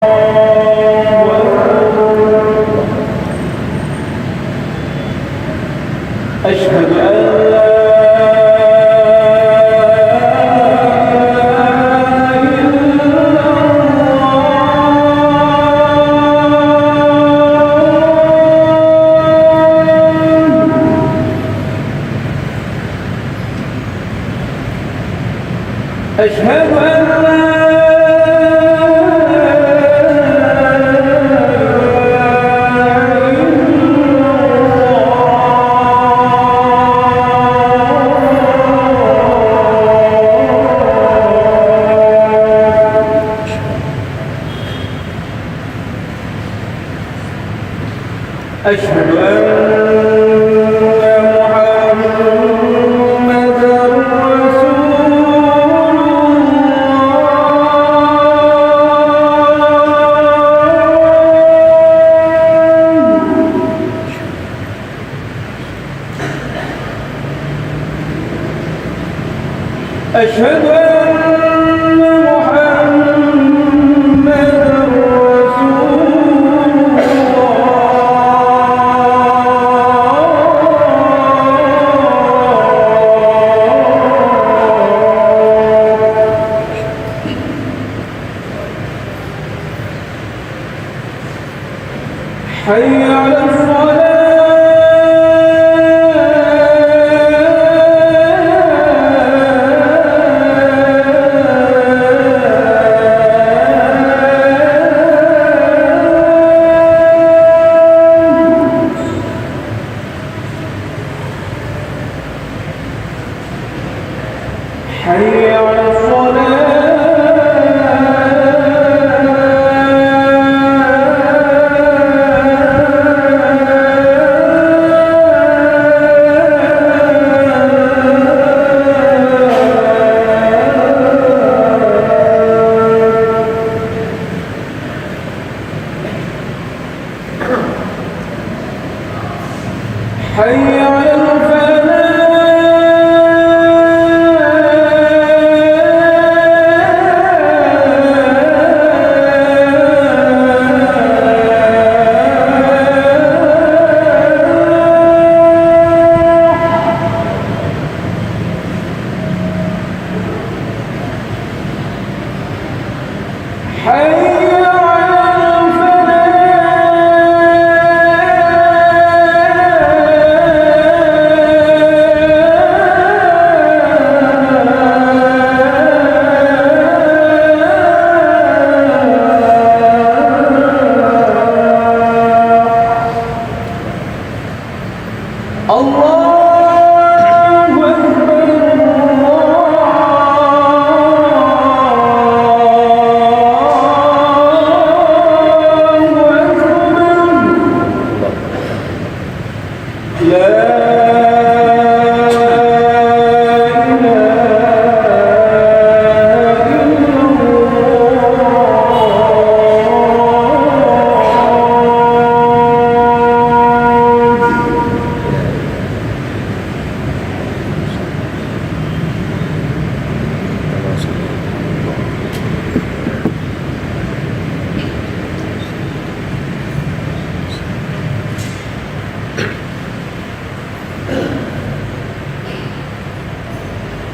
أشهد أن لا أشهد أن لا أشهد أشهد أن محمدًا رسول الله. حي على الصلاة. حي على الصلاة. حي على الفلاح.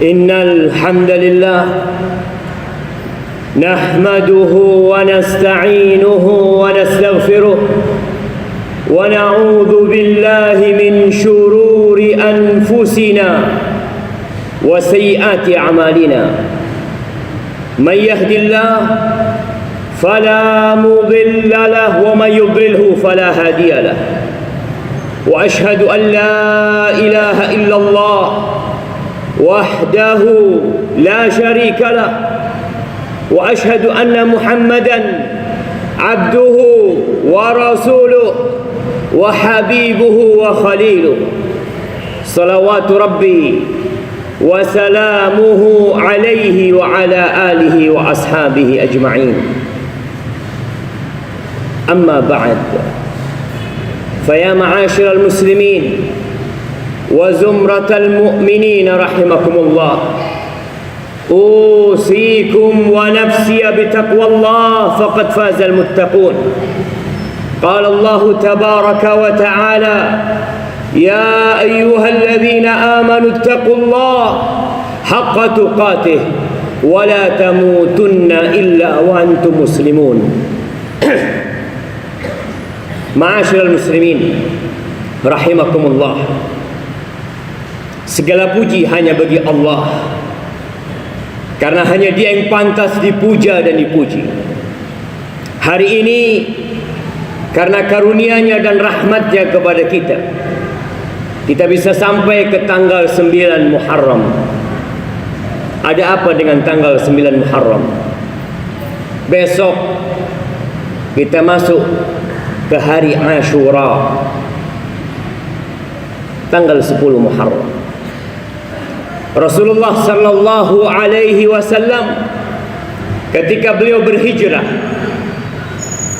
إن الحمد لله نحمده ونستعينه ونستغفره ونعوذ بالله من شرور أنفسنا وسيئات أعمالنا. من يهد الله فلا مضل له ومن يضلله فلا هادي له. وأشهد أن لا إله إلا الله وحده لا شريك له، وأشهد أن محمدًا عبده ورسوله وحبيبه وخليله، صلوات ربي وسلامه عليه وعلى آله وأصحابه أجمعين. أما بعد، فيا معاشر المسلمين وزمرة المؤمنين رحمكم الله، أوصيكم ونفسي بتقوى الله فقد فاز المتقون. قال الله تبارك وتعالى: يا أيها الذين آمنوا اتقوا الله حق تقاته ولا تموتن إلا وأنتم مسلمون. Ma'asyiral muslimin rahimakumullah, segala puji hanya bagi Allah, karena hanya Dia yang pantas dipuja dan dipuji. Hari ini karena karunia-Nya dan rahmat-Nya kepada kita bisa sampai ke tanggal 9 Muharram. Ada apa dengan tanggal 9 Muharram? Besok kita masuk ke hari Ashura, tanggal 10 Muharram. Rasulullah sallallahu alaihi wasallam ketika beliau berhijrah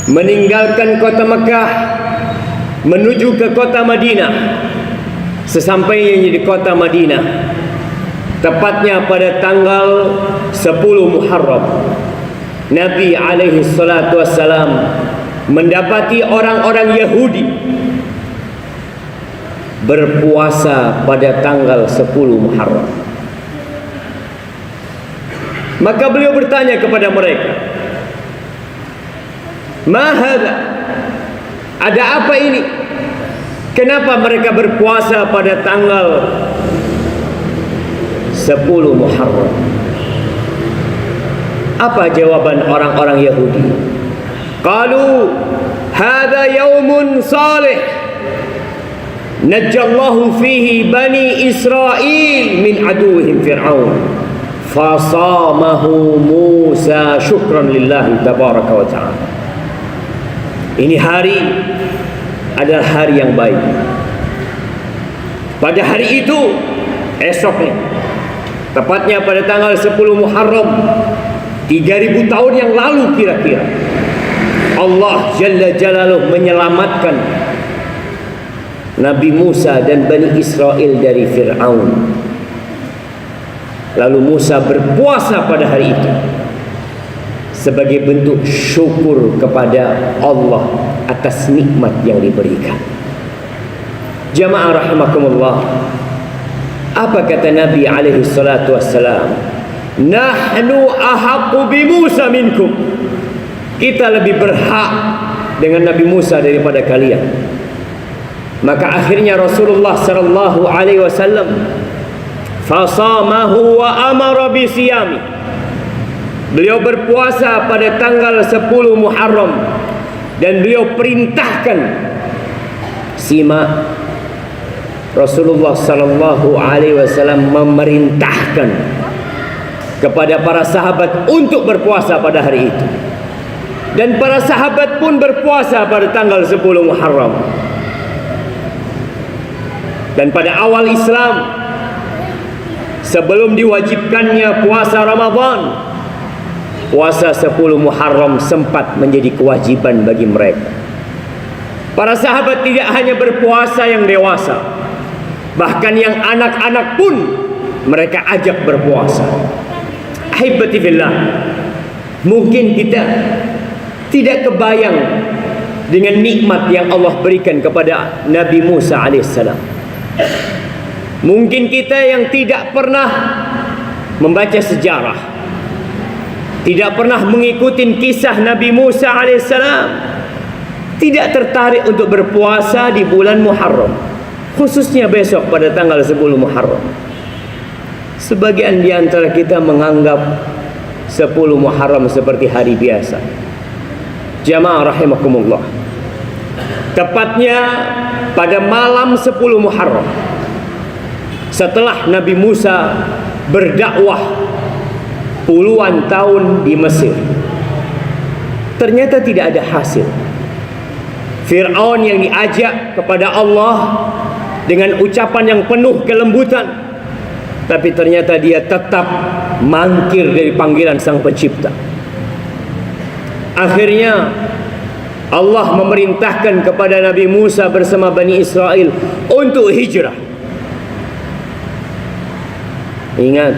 meninggalkan kota Mekah menuju ke kota Madinah, sesampainya di kota Madinah, tepatnya pada tanggal 10 Muharram, Nabi alaihi salatu wassalam mendapati orang-orang Yahudi berpuasa pada tanggal 10 Muharram. Maka beliau bertanya kepada mereka, "Ma hadza?" Ada apa ini? Kenapa mereka berpuasa pada tanggal 10 Muharram? Apa jawaban orang-orang Yahudi? Qalu hadza yaumun salih najjallahu fihi bani Israil min aduwwihim Fir'aun fasamahu Musa syukran lillahi tabaraka wa ta'ala. Ini hari adalah hari yang baik. Pada hari itu, esoknya, tepatnya pada tanggal 10 Muharram 3000 tahun yang lalu kira-kira, Allah Jalla Jalaluh menyelamatkan Nabi Musa dan Bani Israel dari Fir'aun. Lalu Musa berpuasa pada hari itu sebagai bentuk syukur kepada Allah atas nikmat yang diberikan. Jamaah rahimakumullah, apa kata Nabi alaihi salatu wassalam? Nahnu ahaqqu bi Musa minkum. Kita lebih berhak dengan Nabi Musa daripada kalian. Maka akhirnya Rasulullah sallallahu alaihi wasallam fasamahu wa amara bi siyami. Beliau berpuasa pada tanggal 10 Muharram dan beliau perintahkan, simak, Rasulullah sallallahu alaihi wasallam memerintahkan kepada para sahabat untuk berpuasa pada hari itu. Dan para sahabat pun berpuasa pada tanggal 10 Muharram. Dan pada awal Islam, sebelum diwajibkannya puasa Ramadan, puasa 10 Muharram sempat menjadi kewajiban bagi mereka. Para sahabat tidak hanya berpuasa yang dewasa, bahkan yang anak-anak pun mereka ajak berpuasa. Ahibati fillah, mungkin kita tidak kebayang dengan nikmat yang Allah berikan kepada Nabi Musa alaihissalam. Mungkin kita yang tidak pernah membaca sejarah, tidak pernah mengikuti kisah Nabi Musa alaihissalam, tidak tertarik untuk berpuasa di bulan Muharram, khususnya besok pada tanggal 10 Muharram. Sebagian di antara kita menganggap 10 Muharram seperti hari biasa. Jamaah rahimakumullah, tepatnya pada malam 10 Muharram, setelah Nabi Musa berdakwah puluhan tahun di Mesir, ternyata tidak ada hasil. Fir'aun yang diajak kepada Allah dengan ucapan yang penuh kelembutan, tapi ternyata dia tetap mangkir dari panggilan Sang Pencipta. Akhirnya Allah memerintahkan kepada Nabi Musa bersama Bani Israel untuk hijrah. Ingat,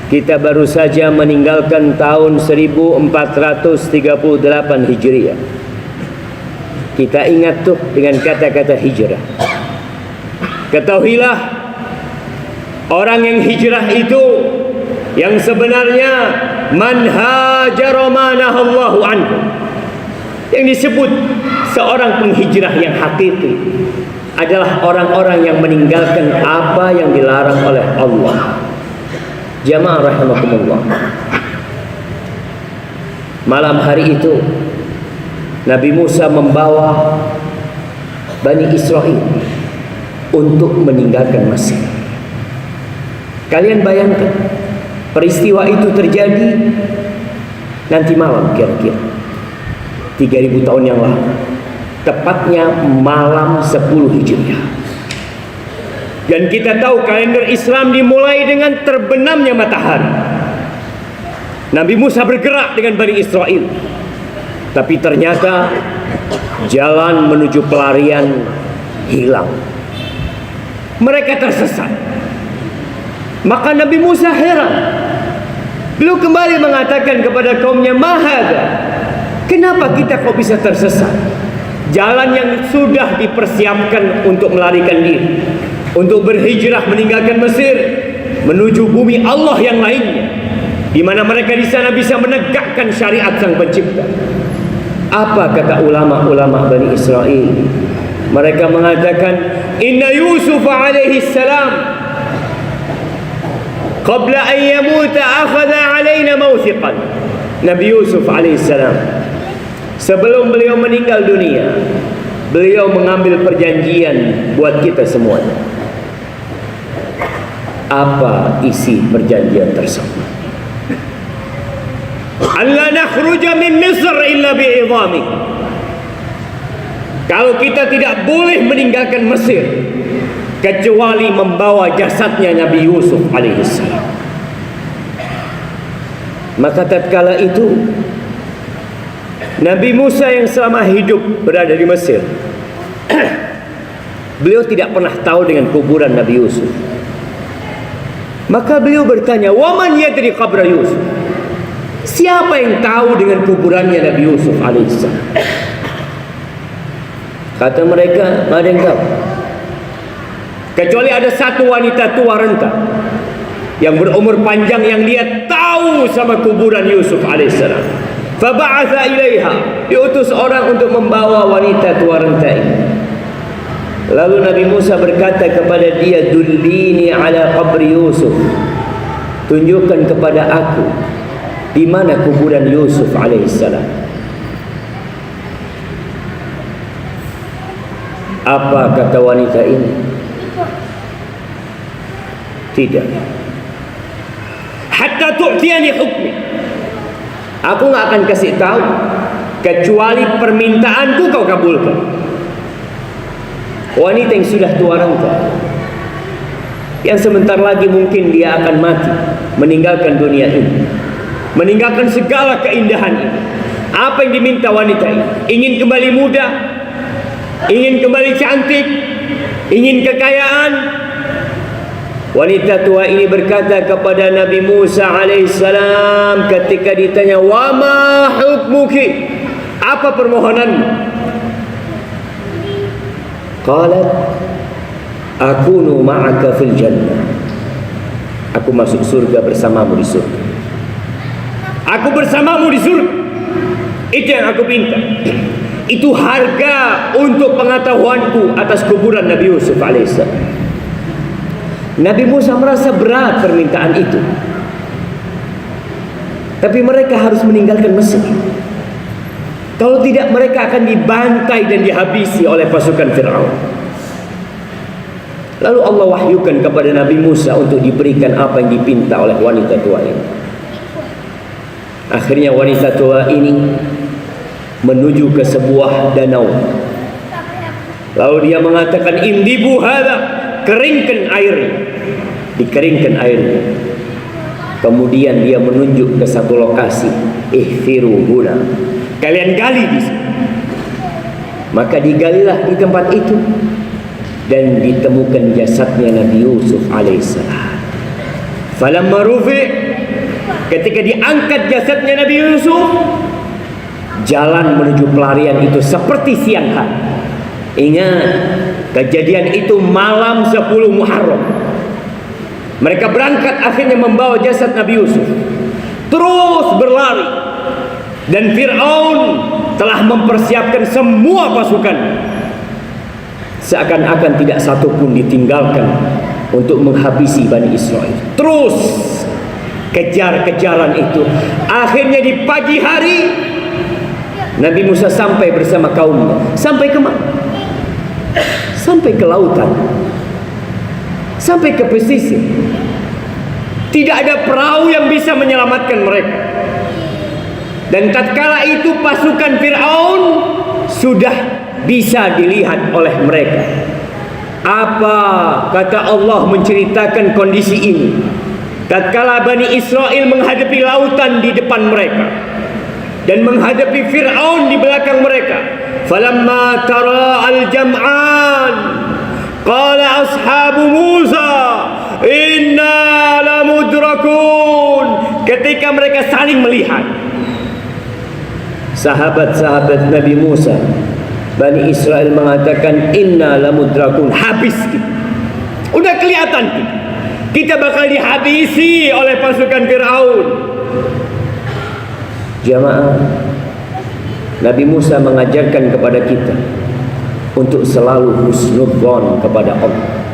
Kita baru saja meninggalkan tahun 1438 Hijriah. Kita ingat tuh dengan kata-kata hijrah. Ketahuilah, orang yang hijrah itu yang sebenarnya man hajara ma nahallahu anhu. Yang disebut seorang penghijrah yang hakiki adalah orang-orang yang meninggalkan apa yang dilarang oleh Allah. Jamaah rahimakumullah. Malam hari itu Nabi Musa membawa Bani Israel untuk meninggalkan Mesir. Kalian bayangkan, peristiwa itu terjadi nanti malam kira-kira 3000 tahun yang lalu, tepatnya malam 10 Hijriah. Dan kita tahu kalender Islam dimulai dengan terbenamnya matahari. Nabi Musa bergerak dengan Bani Israel, tapi ternyata jalan menuju pelarian hilang. Mereka tersesat. Maka Nabi Musa heran. Beliau kembali mengatakan kepada kaumnya, "Mahadha, kenapa kita kok bisa tersesat? Jalan yang sudah dipersiapkan untuk melarikan diri, untuk berhijrah meninggalkan Mesir menuju bumi Allah yang lainnya, di mana mereka di sana bisa menegakkan syariat Sang Pencipta." Apa kata ulama-ulama Bani Israel? Mereka mengatakan, "Inna Yusuf alaihi salam qabla an yamuta akhadha alaina mawthiqan." Nabi Yusuf alaihi salam, sebelum beliau meninggal dunia, beliau mengambil perjanjian buat kita semuanya. Apa isi perjanjian tersebut? "Alla nakhruja min Misr illa bi'idhami." Kalau kita tidak boleh meninggalkan Mesir kecuali membawa jasadnya Nabi Yusuf alaihissalam. Maka tatkala itu Nabi Musa yang selama hidup berada di Mesir, beliau tidak pernah tahu dengan kuburan Nabi Yusuf. Maka beliau bertanya, "Waman yadri qabra Yusuf?" Siapa yang tahu dengan kuburannya Nabi Yusuf alaihissalam? Kata mereka, "Nggak ada yang tahu, kecuali ada satu wanita tua renta yang berumur panjang yang dia tahu sama kuburan Yusuf alaihissalam." Faba'atha ilaiha, diutus orang untuk membawa wanita tua renta ini. Lalu Nabi Musa berkata kepada dia, "Dullini ala qabri Yusuf." Tunjukkan kepada aku di mana kuburan Yusuf alaihissalam. Apa kata wanita ini? Tidak. Hatta tu'tiyani hukmi. Aku nggak akan kasih tahu kecuali permintaanku kau kabulkan. Wanita yang sudah tua renta, yang sebentar lagi mungkin dia akan mati, meninggalkan dunia ini, meninggalkan segala keindahan ini. Apa yang diminta wanita ini? Ingin kembali muda, ingin kembali cantik, ingin kekayaan. Wanita tua ini berkata kepada Nabi Musa alaihissalam ketika ditanya, "Wa ma hukmuki?" Apa permohonanmu? Qalat, "Akunu ma'aka fil jannah." Aku masuk surga bersamamu di surga. Aku bersamamu di surga. Itu yang aku minta. Itu harga untuk pengetahuanku atas kuburan Nabi Yusuf alaihissalam. Nabi Musa merasa berat permintaan itu, tapi mereka harus meninggalkan Mesir. Kalau tidak, mereka akan dibantai dan dihabisi oleh pasukan Fir'aun. Lalu Allah wahyukan kepada Nabi Musa untuk diberikan apa yang dipinta oleh wanita tua ini. Akhirnya wanita tua ini menuju ke sebuah danau. Lalu dia mengatakan, "Indibu hadha," keringkan airnya. Dikeringkan airnya. Kemudian dia menunjuk ke satu lokasi, "Ihfiru huna." Kalian gali di sini. Maka digalilah di tempat itu dan ditemukan jasadnya Nabi Yusuf alaihissalam. Falamma rufi', ketika diangkat jasadnya Nabi Yusuf, jalan menuju pelarian itu seperti siang hari. Ingat, kejadian itu malam 10 Muharram. Mereka berangkat akhirnya membawa jasad Nabi Yusuf, terus berlari. Dan Fir'aun telah mempersiapkan semua pasukan, seakan-akan tidak satu pun ditinggalkan untuk menghabisi Bani Israel. Terus kejar-kejaran itu. Akhirnya di pagi hari Nabi Musa sampai bersama kaumnya. Sampai ke mana? Sampai ke lautan, sampai ke pesisir. Tidak ada perahu yang bisa menyelamatkan mereka. Dan tatkala itu pasukan Fir'aun sudah bisa dilihat oleh mereka. Apa kata Allah menceritakan kondisi ini? Tatkala Bani Israel menghadapi lautan di depan mereka dan menghadapi Fir'aun di belakang mereka. Falamma tara al-jam'an qala ashabu Musa inna lamudrakun. Ketika mereka saling melihat, sahabat-sahabat Nabi Musa, Bani Israel mengatakan inna lamudrakun, habis kita. Udah kelihatan kita bakal dihabisi oleh pasukan Fir'aun. Jamaah, Nabi Musa mengajarkan kepada kita untuk selalu husnudzon kepada Allah,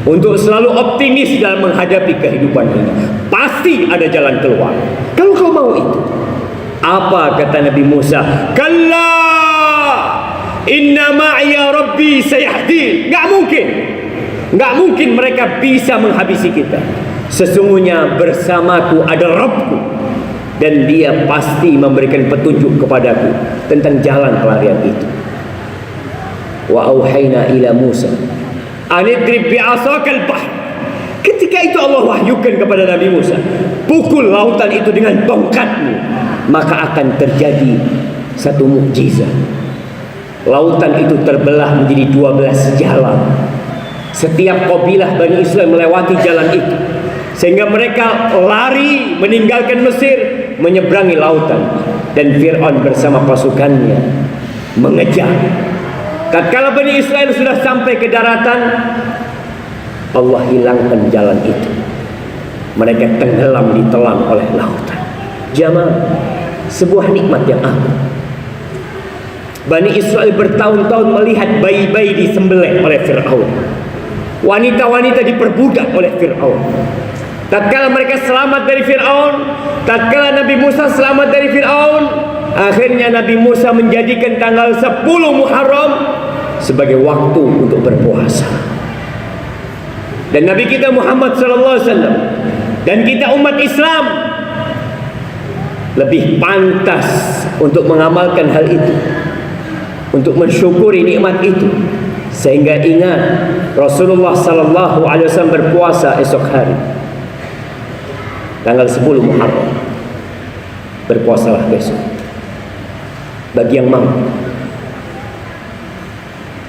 untuk selalu optimis dalam menghadapi kehidupan ini. Pasti ada jalan keluar kalau kau mau itu. Apa kata Nabi Musa? Kalla inna ma'iya rabbi sayahdin. Gak mungkin mereka bisa menghabisi kita. Sesungguhnya bersamaku ada Rabbku, dan dia pasti memberikan petunjuk kepadaku tentang jalan pelarian itu. Wa auhayna ila Musa anidrib bi'asakal bahr. Ketika itu Allah wahyukan kepada Nabi Musa, pukul lautan itu dengan tongkatmu, maka akan terjadi satu mukjizat. Lautan itu terbelah menjadi 12 jalan. Setiap kabilah Bani Israel melewati jalan itu, sehingga mereka lari meninggalkan Mesir, menyeberangi lautan. Dan Fir'aun bersama pasukannya mengejar. Tatkala Bani Israel sudah sampai ke daratan, Allah hilangkan jalan itu. Mereka tenggelam ditelan oleh lautan. Jamaah, sebuah nikmat yang agung. Bani Israel bertahun-tahun melihat bayi-bayi disembelih oleh Fir'aun, wanita-wanita diperbudak oleh Fir'aun. Tatkala mereka selamat dari Fir'aun, tatkala Nabi Musa selamat dari Fir'aun, akhirnya Nabi Musa menjadikan tanggal 10 Muharram sebagai waktu untuk berpuasa. Dan Nabi kita Muhammad SAW dan kita umat Islam lebih pantas untuk mengamalkan hal itu, untuk mensyukuri nikmat itu. Sehingga ingat, Rasulullah SAW berpuasa esok hari tanggal 10 Muharram. Berpuasalah besok bagi yang mampu.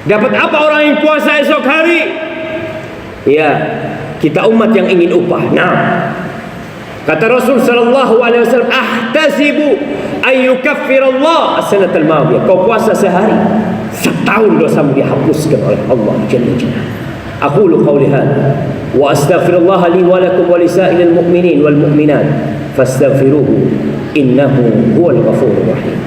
Dapat apa orang yang puasa esok hari? Ya, kita umat yang ingin upah. Nah, kata Rasul sallallahu alaihi wasallam, ahtasibu ayyukaffirallah as-sanatal madiyah. Kau puasa sehari, setahun dosamu dihapuskan oleh Allah Jalla Jalaluhu. Aqulu qawli hadza wa astaghfirullah li wa lakum wa lisa'ilil mu'minin wal mu'minat fastaghfiruhu innahu huwal ghafurur rahim.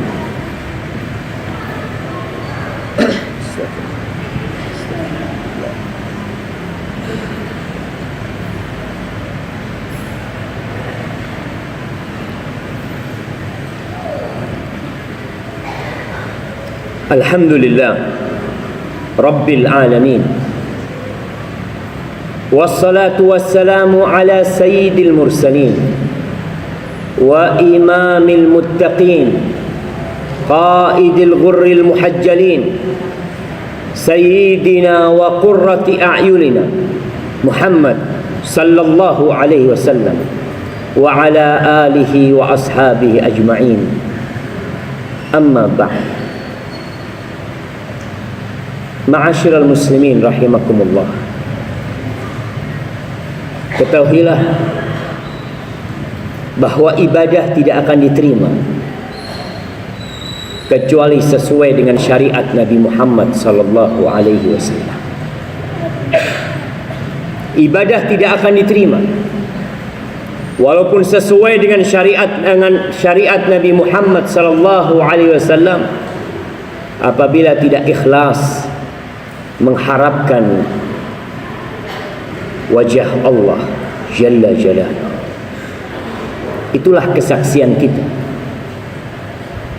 Alhamdulillah Rabbil Alamin, wassalatu wassalamu ala sayyidil mursalin wa imamil muttaqin qaidil ghurril muhajjalin sayyidina wa qurrati a'yunina Muhammad sallallahu alaihi wasallam wa ala alihi wa ashabihi ajma'in. Amma ba'd. Ma'asyiral muslimin rahimakumullah. Ketahuilah bahawa ibadah tidak akan diterima kecuali sesuai dengan syariat Nabi Muhammad sallallahu alaihi wasallam. Ibadah tidak akan diterima walaupun sesuai dengan syariat Nabi Muhammad sallallahu alaihi wasallam apabila tidak ikhlas mengharapkan wajah Allah jalla jalaluhu. Itulah kesaksian kita.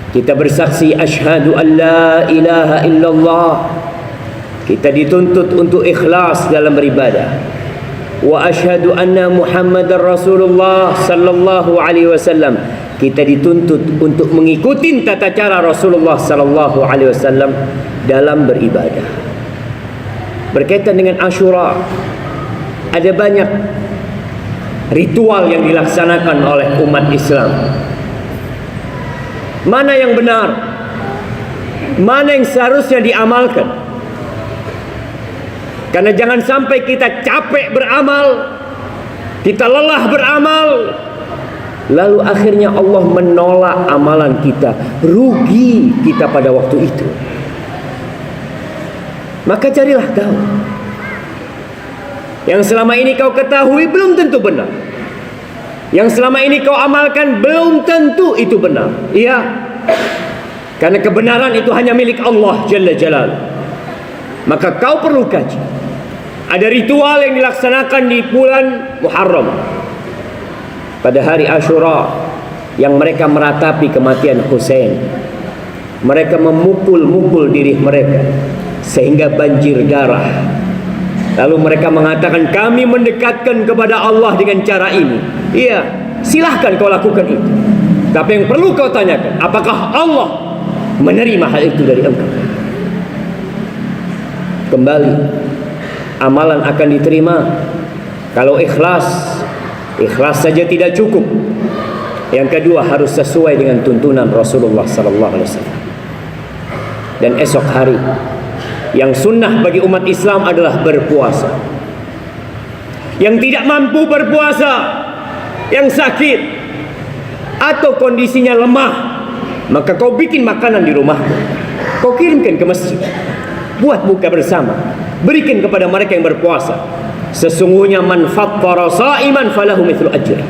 Kita bersaksi asyhadu an la ilaha illallah. Kita dituntut untuk ikhlas dalam beribadah. Wa asyhadu anna Muhammadar Rasulullah sallallahu alaihi wasallam. Kita dituntut untuk mengikuti tata cara Rasulullah sallallahu alaihi wasallam dalam beribadah. Berkaitan dengan Asyura, ada banyak ritual yang dilaksanakan oleh umat Islam. Mana yang benar? Mana yang seharusnya diamalkan? Karena jangan sampai kita capek beramal, kita lelah beramal, lalu akhirnya Allah menolak amalan kita, rugi kita pada waktu itu. Maka carilah tahu. Yang selama ini kau ketahui belum tentu benar. Yang selama ini kau amalkan belum tentu itu benar. Iya. Karena kebenaran itu hanya milik Allah Jalla Jalal. Maka kau perlu kaji. Ada ritual yang dilaksanakan di bulan Muharram pada hari Asyura yang mereka meratapi kematian Husain. Mereka memukul-mukul diri mereka sehingga banjir darah. Lalu mereka mengatakan, kami mendekatkan kepada Allah dengan cara ini. Iya, silahkan kau lakukan itu. Tapi yang perlu kau tanyakan, apakah Allah menerima hal itu dari engkau? Kembali, amalan akan diterima kalau ikhlas. Ikhlas saja tidak cukup. Yang kedua, harus sesuai dengan tuntunan Rasulullah sallallahu alaihi wasallam. Dan esok hari yang sunnah bagi umat Islam adalah berpuasa. Yang tidak mampu berpuasa, yang sakit atau kondisinya lemah, maka kau bikin makanan di rumah, kau kirimkan ke masjid, buat buka bersama, berikan kepada mereka yang berpuasa. Sesungguhnya man fattara sha'iman falahu mithlu ajri.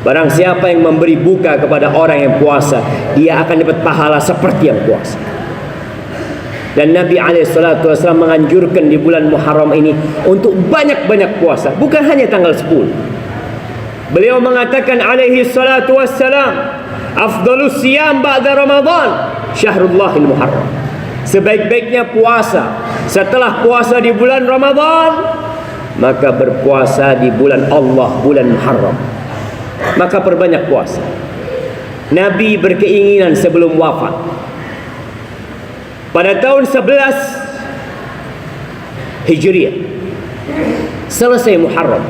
Barang siapa yang memberi buka kepada orang yang puasa, dia akan dapat pahala seperti yang puasa. Dan Nabi SAW menganjurkan di bulan Muharram ini untuk banyak-banyak puasa, bukan hanya tanggal 10. Beliau mengatakan alaihi salatu wassalam, afdalus siyam ba'da Ramadan syahrullahil Muharram. Sebaik-baiknya puasa setelah puasa di bulan Ramadan, maka berpuasa di bulan Allah, bulan Muharram. Maka perbanyak puasa. Nabi berkeinginan sebelum wafat, pada tahun 11 Hijriah, selesai Muharram,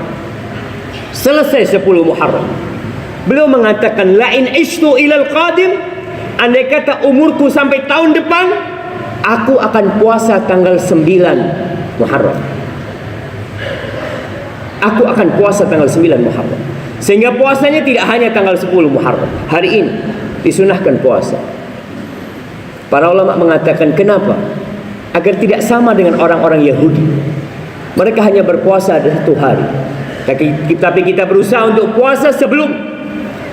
selesai 10 Muharram, beliau mengatakan, lain ishtu ilal qadim, andai kata umurku sampai tahun depan, aku akan puasa tanggal 9 Muharram. Aku akan puasa tanggal 9 Muharram. Sehingga puasanya tidak hanya tanggal 10 Muharram. Hari ini disunahkan puasa. Para ulama mengatakan, kenapa? Agar tidak sama dengan orang-orang Yahudi. Mereka hanya berpuasa satu hari. Tapi kita berusaha untuk puasa sebelum.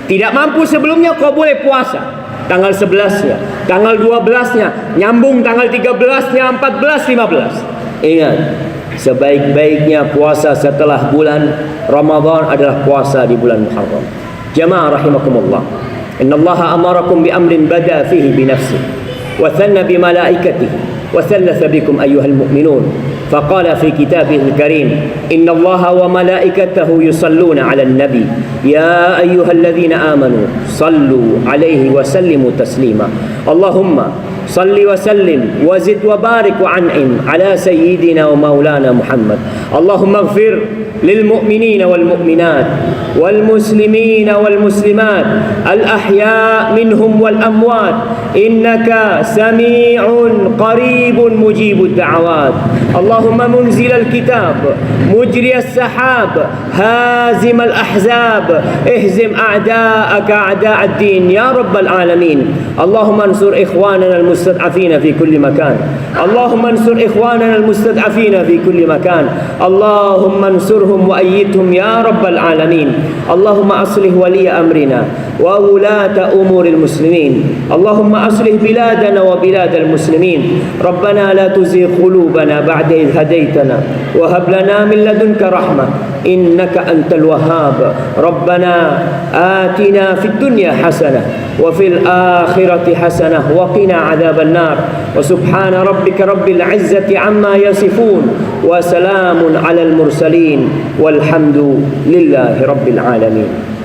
Tidak mampu sebelumnya, kau boleh puasa tanggal 11-nya, tanggal 12-nya, nyambung tanggal 13-nya, 14, 15. Ingat, sebaik-baiknya puasa setelah bulan Ramadan adalah puasa di bulan Muharram. Jamaah rahimakumullah. Innallaha amarakum bi amrin bada fihi bi nafsihi وثنى بملائكته وثلث بكم أيها المؤمنون فقال في كتابه الكريم إن الله وملائكته يصلون على النبي يا أيها الذين آمنوا صلوا عليه وسلموا تسليما اللهم صل وسلم وزد وبارك وأنعم على سيدنا ومولانا محمد. اللهم اغفر للمؤمنين والمؤمنات والمسلمين والمسلمات الأحياء منهم والأموات إنك سميع قريب مجيب الدعوات. اللهم منزل الكتاب مجري السحاب هازم الأحزاب اهزم أعداءك أعداء الدين يا رب العالمين. اللهم انصر إخواننا المستضعفين في كل مكان. اللهم انصر إخواننا المستضعفين في كل مكان. اللهم انصرهم وأيدهم يا رب العالمين. اللهم أصلح ولي أمرنا وولاة أمور المسلمين. اللهم أصلح بلادنا وبلاد المسلمين. ربنا لا تزغ قلوبنا بعد إذ هديتنا وهب لنا من لدنك رحمة إنك أنت الوهاب. ربنا آتنا في الدنيا حسنة وفي الآخرة حسنة وقنا عذاب النار. وسبحان ربك رب العزة عما يصفون وسلام على المرسلين والحمد لله رب العالمين.